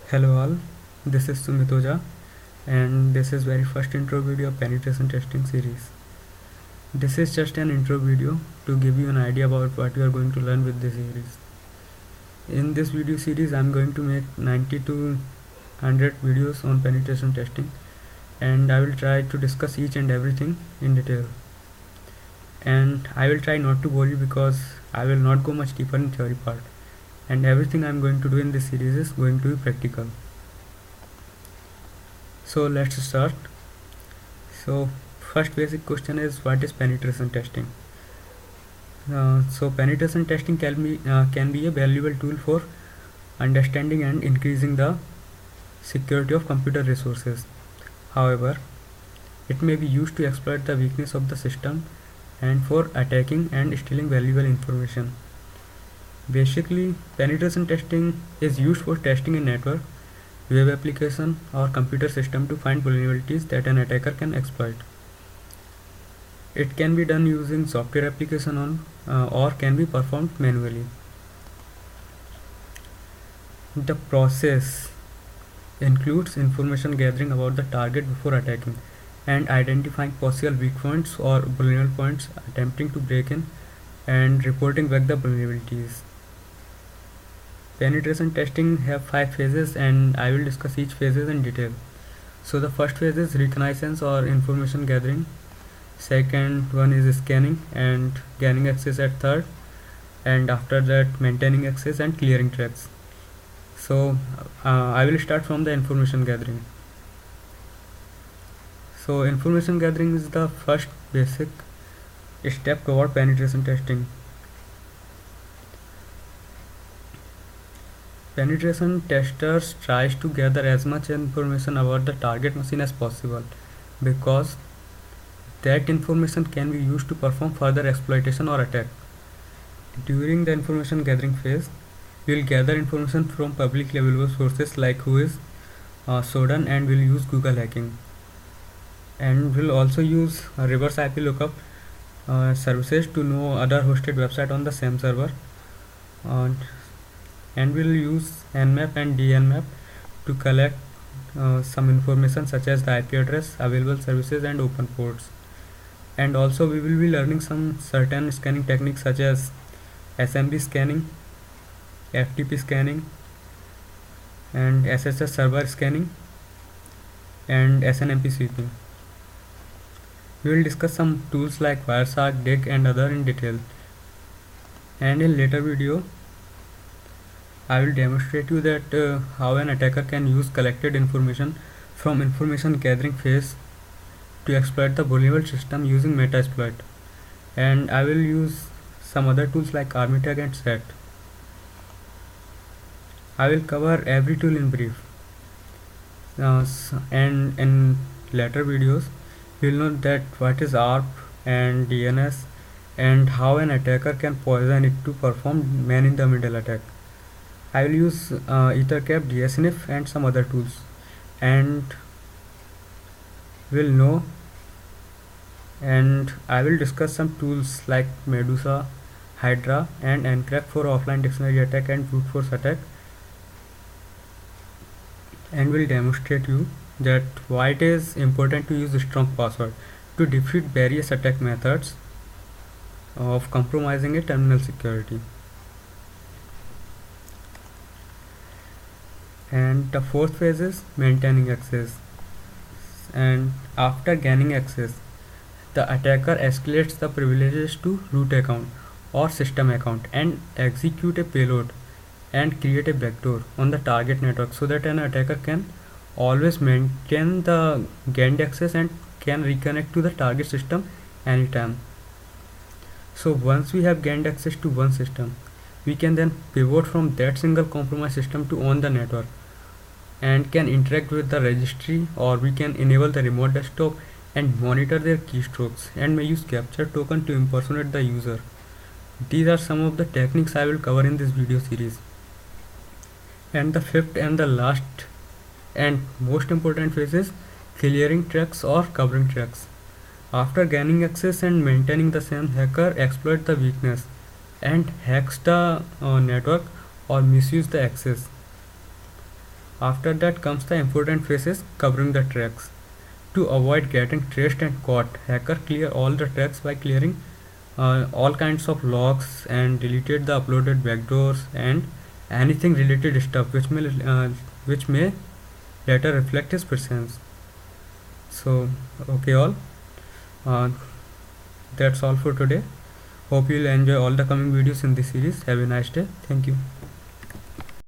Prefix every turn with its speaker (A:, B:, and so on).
A: Hello all, this is Sumit Oja and this is very first intro video of penetration testing series. This is just an intro video to give you an idea about what you are going to learn with this series. In this video series I am going to make 90 to 100 videos on penetration testing and I will try to discuss each and everything in detail. And I will try not to bore you because I will not go much deeper in theory part, and everything I am going to do in this series is going to be practical. So let's start. So first basic question is, what is penetration testing? So penetration testing can be a valuable tool for understanding and increasing the security of computer resources. However, it may be used to exploit the weakness of the system and for attacking and stealing valuable information. Basically, penetration testing is used for testing a network, web application or computer system to find vulnerabilities that an attacker can exploit. It can be done using software application or can be performed manually. The process includes information gathering about the target before attacking and identifying possible weak points or vulnerable points, attempting to break in and reporting back the vulnerabilities. Penetration testing have 5 phases and I will discuss each phases in detail. So the first phase is reconnaissance or information gathering. Second one is scanning and gaining access at third, and after that maintaining access and clearing tracks. So I will start from the information gathering. So information gathering is the first basic step toward penetration testing. Penetration testers tries to gather as much information about the target machine as possible because that information can be used to perform further exploitation or attack. During the information gathering phase, we will gather information from publicly available sources like Whois, Sodan, and we'll use Google hacking. And we'll also use reverse IP lookup services to know other hosted website on the same server. And we'll use Nmap and DNmap to collect some information such as the IP address, available services and open ports. And also we will be learning some certain scanning techniques such as SMB scanning, FTP scanning and SSH server scanning and SNMP sweeping. We will discuss some tools like Wireshark, Dig and other in detail. And in later video I will demonstrate you that how an attacker can use collected information from information gathering phase to exploit the vulnerable system using Metasploit, and I will use some other tools like Armitag and SAT. I will cover every tool in brief, and in later videos you will know that what is ARP and DNS and how an attacker can poison it to perform man-in-the-middle attack. I will use EtherCap, DSNF and some other tools, and will know, and I will discuss some tools like Medusa, Hydra and Encrypt for offline dictionary attack and brute force attack, and will demonstrate you that why it is important to use a strong password to defeat various attack methods of compromising a terminal security. And the fourth phase is maintaining access. And after gaining access, the attacker escalates the privileges to root account or system account and execute a payload and create a backdoor on the target network so that an attacker can always maintain the gained access and can reconnect to the target system anytime. So once we have gained access to one system, we can then pivot from that single compromised system to own the network and can interact with the registry, or we can enable the remote desktop and monitor their keystrokes and may use capture token to impersonate the user. These are some of the techniques I will cover in this video series. And the fifth and the last and most important phase is clearing tracks or covering tracks. After gaining access and maintaining the same, hacker exploit the weakness and hacks the network or misuse the access. After that comes the important phases covering the tracks. To avoid getting traced and caught, hacker clear all the tracks by clearing all kinds of logs and deleted the uploaded backdoors and anything related stuff which may later reflect his presence. So okay all, uh, that's all for today. Hope you'll enjoy all the coming videos in this series. Have a nice day. Thank you.